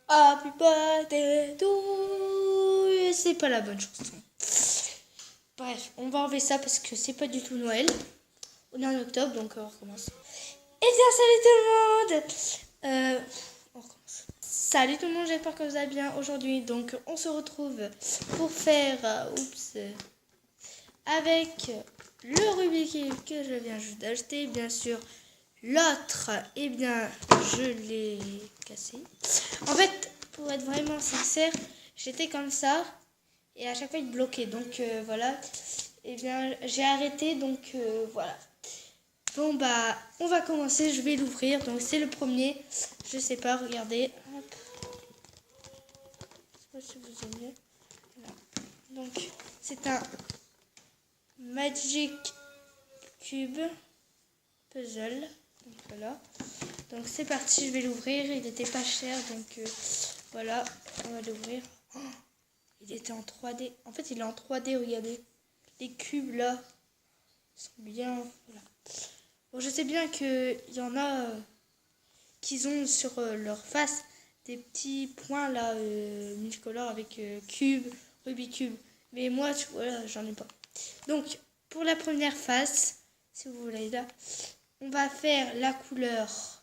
Happy birthday to you. C'est pas la bonne chanson. Bref, on va enlever ça parce que c'est pas du tout Noël. On est en octobre, donc on recommence. Et bien, salut tout le monde. On recommence. Salut tout le monde, j'espère que vous allez bien aujourd'hui. Donc, on se retrouve pour faire, avec le Rubik's Cube que je viens juste d'acheter. Bien sûr, l'autre, eh bien, je l'ai cassé. En fait, pour être vraiment sincère, j'étais comme ça et à chaque fois il bloquait. Donc voilà, eh bien, j'ai arrêté. Donc voilà. Bon bah, on va commencer. Je vais l'ouvrir. Donc c'est le premier. Je sais pas, regardez. Hop. Je sais pas si vous aimez. Voilà. Donc c'est un Magic Cube Puzzle. Donc voilà. Donc c'est parti, je vais l'ouvrir. Il n'était pas cher, donc voilà, on va l'ouvrir. Oh, il était en 3D. En fait, il est en 3D, regardez. Les cubes là sont bien. Voilà. Bon, je sais bien qu'il y en a qui ont sur leur face des petits points là multicolores avec cube, Rubik's Cube. Mais moi, voilà, j'en ai pas. Donc, pour la première face, si vous voulez là, on va faire la couleur.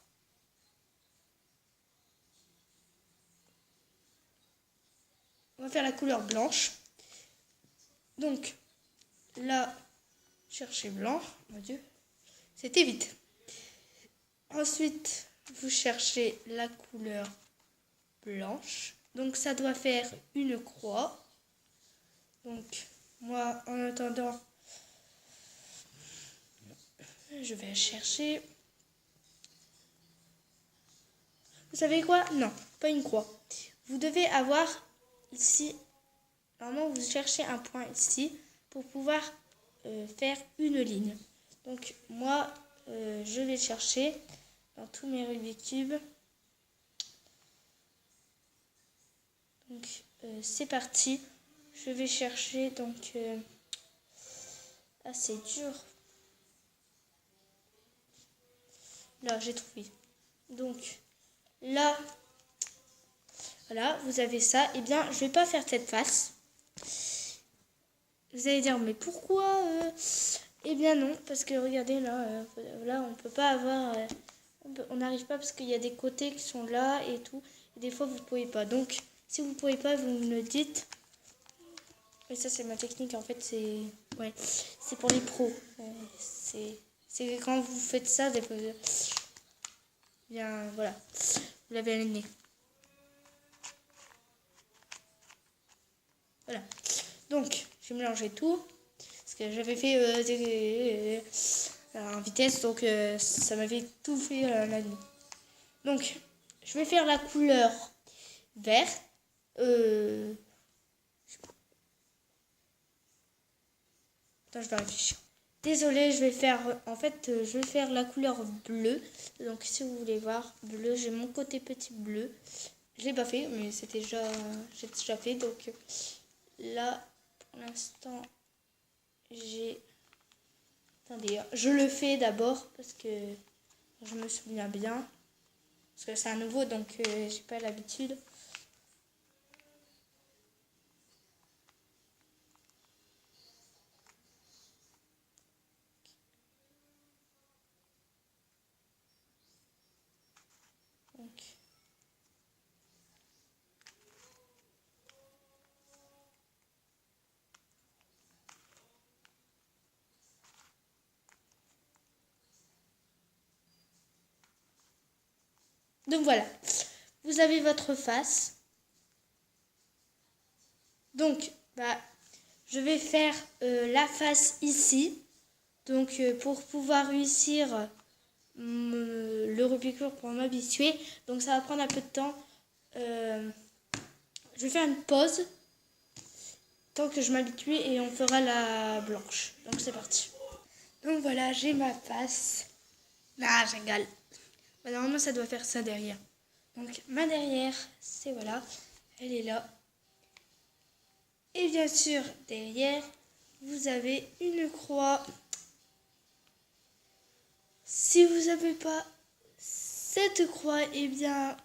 On va faire la couleur blanche. Donc, là, cherchez blanc. Mon Dieu, c'était vite. Ensuite, vous cherchez la couleur blanche. Donc, ça doit faire une croix. Donc, moi, en attendant, je vais chercher. Vous savez quoi? Non, pas une croix. Vous devez avoir ici, normalement, vous cherchez un point ici pour pouvoir faire une ligne. Donc, moi, je vais chercher dans tous mes Rubik's Cube. Donc, c'est parti. Je vais chercher, donc, c'est dur. Là, j'ai trouvé. Donc, là, voilà, vous avez ça. Eh bien, je vais pas faire cette face. Vous allez dire, mais pourquoi Eh bien non, parce que regardez, là on peut pas avoir... on n'arrive pas parce qu'il y a des côtés qui sont là et tout. Et des fois, vous pouvez pas. Donc, si vous pouvez pas, vous me le dites. Et ça, c'est ma technique. En fait, c'est pour les pros. C'est quand vous faites ça, des fois, bien, voilà, vous l'avez aligné. Voilà. Donc, j'ai mélangé tout. Parce que j'avais fait en vitesse, donc ça m'avait tout fait la nuit. Donc, je vais faire la couleur vert. Attends, je vais réfléchir. Désolée, je vais faire, en fait, je vais faire la couleur bleue. Donc, si vous voulez voir, bleu, j'ai mon côté petit bleu. Je l'ai pas fait, mais j'ai déjà fait. Donc, là, pour l'instant, attendez, je le fais d'abord parce que je me souviens bien. Parce que c'est un nouveau, donc j'ai pas l'habitude. Donc voilà, vous avez votre face. Donc, je vais faire la face ici. Donc, pour pouvoir réussir le Rubik's Cube pour m'habituer. Donc, ça va prendre un peu de temps. Je vais faire une pause. Tant que je m'habitue et on fera la blanche. Donc, c'est parti. Donc, voilà, j'ai ma face. Ah, je rigole. Normalement, ça doit faire ça derrière. Donc, ma derrière, c'est voilà. Elle est là. Et bien sûr, derrière, vous avez une croix. Si vous n'avez pas cette croix, eh bien,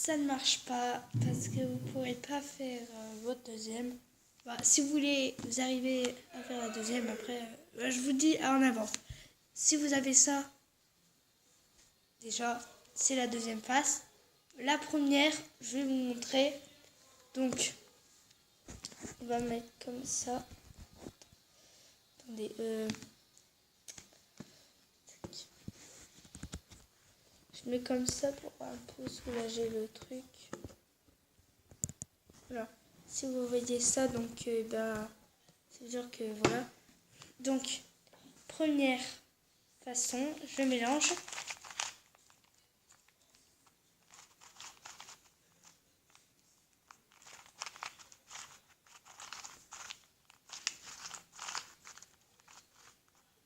ça ne marche pas parce que vous ne pourrez pas faire votre deuxième. Bah, si vous voulez, vous arrivez à faire la deuxième après, je vous dis en avant. Si vous avez ça, déjà, c'est la deuxième face. La première, je vais vous montrer. Donc, on va mettre comme ça. Attendez, je mets comme ça pour un peu soulager le truc. Voilà. Si vous voyez ça, donc, ça veut dire que voilà. Donc, première façon, je mélange.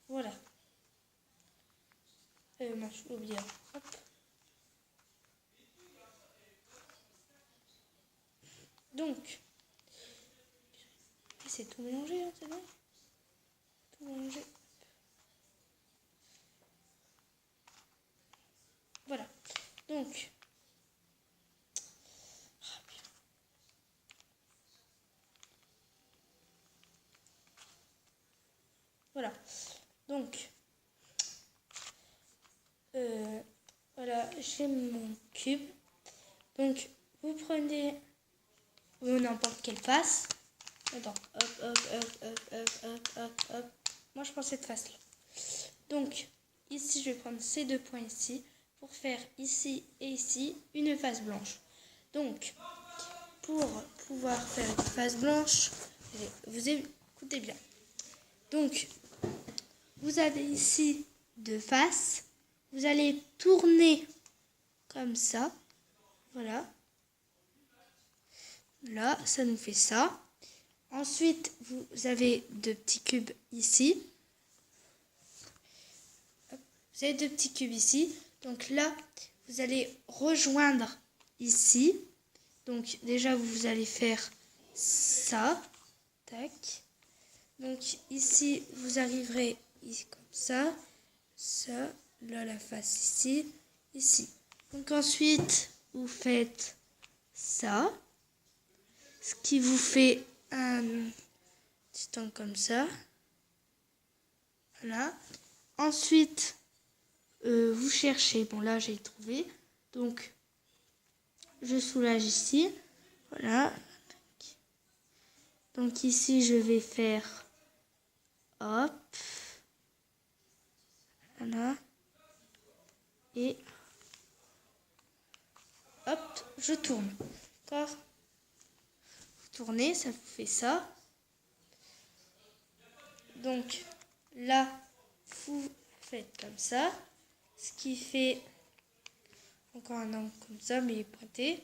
Voilà. Moi, je oublié. Hop. Donc, c'est tout mélangé, hein, c'est bon. Tout mélangé. Voilà. Donc, voilà. Donc, voilà, j'ai mon cube. Donc, vous prenez n'importe quelle face. Attends, hop, hop, hop, hop, hop, hop, hop, hop. Moi, je prends cette face-là. Donc, ici, je vais prendre ces deux points ici pour faire ici et ici une face blanche. Donc, pour pouvoir faire une face blanche, vous écoutez bien. Donc, vous avez ici deux faces. Vous allez tourner comme ça. Voilà. Là, ça nous fait ça. Ensuite, vous avez deux petits cubes ici. Vous avez deux petits cubes ici. Donc là, vous allez rejoindre ici. Donc déjà, vous allez faire ça. Tac. Donc ici, vous arriverez ici, comme ça. Ça. Là, la face ici. Ici. Donc ensuite, vous faites ça. Ce qui vous fait un petit angle comme ça. Voilà. Ensuite, vous cherchez. Bon, là, j'ai trouvé. Donc, je soulage ici. Voilà. Donc, ici, je vais faire hop. Voilà. Et hop, je tourne. D'accord ? Vous tournez, ça vous fait ça. Donc, là, vous faites comme ça. Ce qui fait encore un angle comme ça, mais pointé.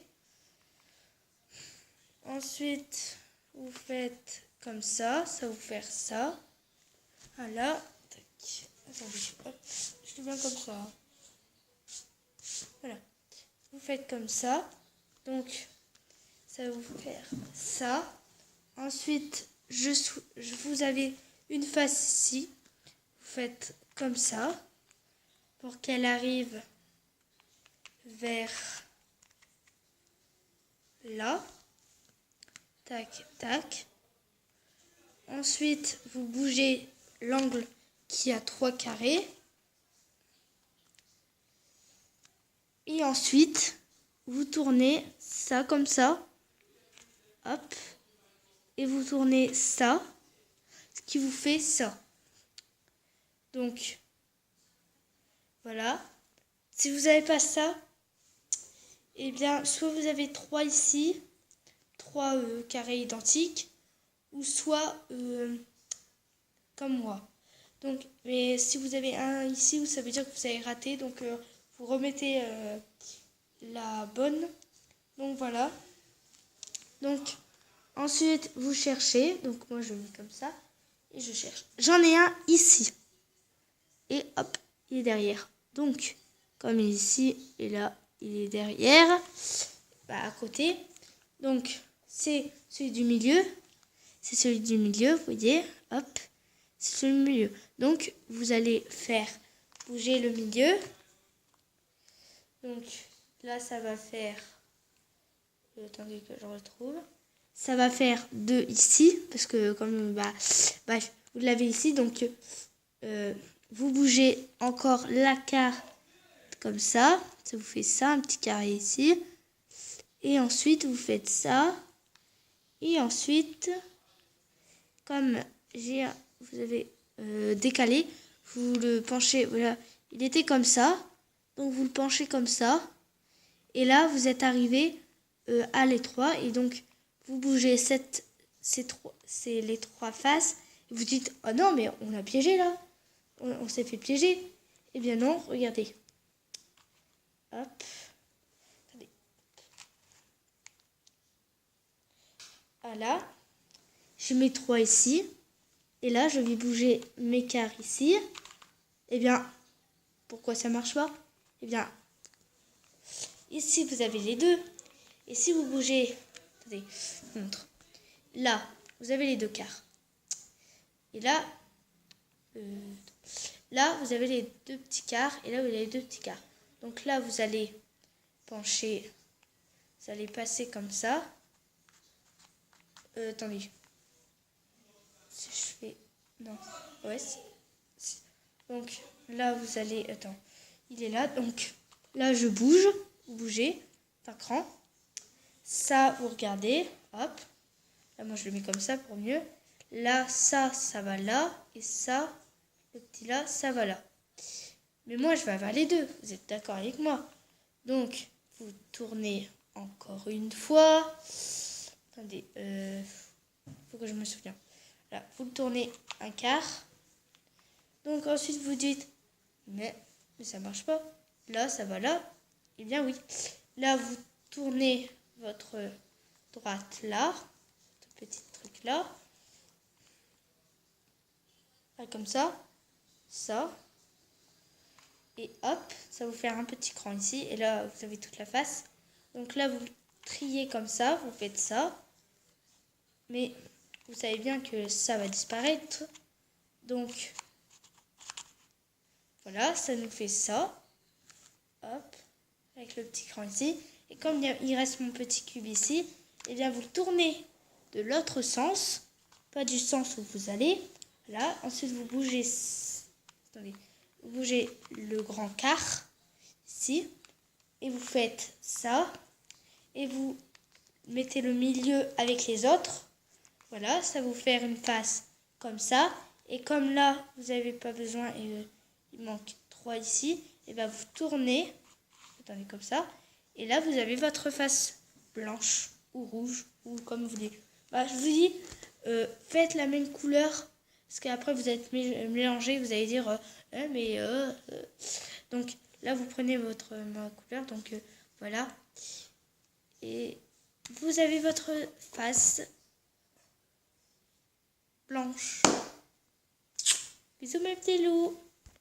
Ensuite, vous faites comme ça vous fait ça. Voilà. Tac. Attendez, hop, je fais bien comme ça. Voilà. Vous faites comme ça. Donc, ça va vous faire ça. Ensuite, vous avez une face ici. Vous faites comme ça pour qu'elle arrive vers là. Tac, tac. Ensuite, vous bougez l'angle qui a 3 carrés. Et ensuite, vous tournez ça comme ça. Hop. Et vous tournez ça. Ce qui vous fait ça. Donc, voilà. Si vous n'avez pas ça, eh bien, soit vous avez 3 ici, 3 carrés identiques, ou soit comme moi. Donc, mais si vous avez un ici, ça veut dire que vous avez raté. Donc, vous remettez la bonne. Donc, voilà. Donc, ensuite, vous cherchez. Donc, moi, je mets comme ça. Et je cherche. J'en ai un ici. Et hop, il est derrière. Donc, comme il est ici, et là, il est derrière. À côté. Donc, c'est celui du milieu. C'est celui du milieu, vous voyez. Hop, c'est celui du milieu. Donc, vous allez faire bouger le milieu. Donc, là, ça va faire Attendez que je retrouve. Ça va faire 2 ici, parce que comme bref, vous l'avez ici, donc vous bougez encore la carte comme ça vous fait ça, un petit carré ici, et ensuite vous faites ça, et ensuite, comme vous avez décalé, vous le penchez, voilà, il était comme ça, donc vous le penchez comme ça, et là vous êtes arrivé à l'étroit, et donc vous bougez les 3 faces, et vous dites oh non mais on a piégé là, on s'est fait piéger. Eh bien non, regardez. Hop. Attendez. Voilà. Je mets 3 ici. Et là, je vais bouger mes quarts ici. Eh bien, pourquoi ça marche pas? Eh bien, ici, vous avez les deux. Et si vous bougez... Attendez, je vous montre. Là, vous avez les 2 quarts. Et là... là, vous avez les 2 petits quarts. Et là, vous avez les 2 petits quarts. Donc là, vous allez pencher. Vous allez passer comme ça. Attendez. Si je fais... Non. Ouais. Donc là, vous allez... Attends. Il est là. Donc là, je bouge. Vous bougez. D'un cran. Ça, vous regardez. Hop. Là, moi, je le mets comme ça pour mieux. Là, ça va là. Et ça, le petit là, ça va là. Mais moi, je vais avoir les deux. Vous êtes d'accord avec moi? Donc, vous tournez encore une fois. Attendez. Faut que je me souvienne. Là, vous le tournez un quart. Donc, ensuite, vous dites, mais ça marche pas. Là, ça va là. Eh bien, oui. Là, vous tournez votre droite là. Ce petit truc là. Là, comme ça. Ça. Et hop, ça va vous faire un petit cran ici. Et là, vous avez toute la face. Donc là, vous triez comme ça. Vous faites ça. Mais vous savez bien que ça va disparaître. Donc, voilà, ça nous fait ça. Hop, avec le petit cran ici. Et comme il reste mon petit cube ici, eh bien, vous le tournez de l'autre sens. Pas du sens où vous allez. Là, ensuite, vous bougez... Attendez. Vous bougez le grand quart ici et vous faites ça et vous mettez le milieu avec les autres. Voilà, ça va vous faire une face comme ça. Et comme là, vous n'avez pas besoin et il manque 3 ici, et bien vous tournez, attendez comme ça, et là vous avez votre face blanche ou rouge ou comme vous voulez. Je vous dis, faites la même couleur. Parce qu'après, vous êtes mélangé, vous allez dire, Donc, là, vous prenez votre couleur. Donc, voilà. Et vous avez votre face blanche. Bisous, mes petits loups.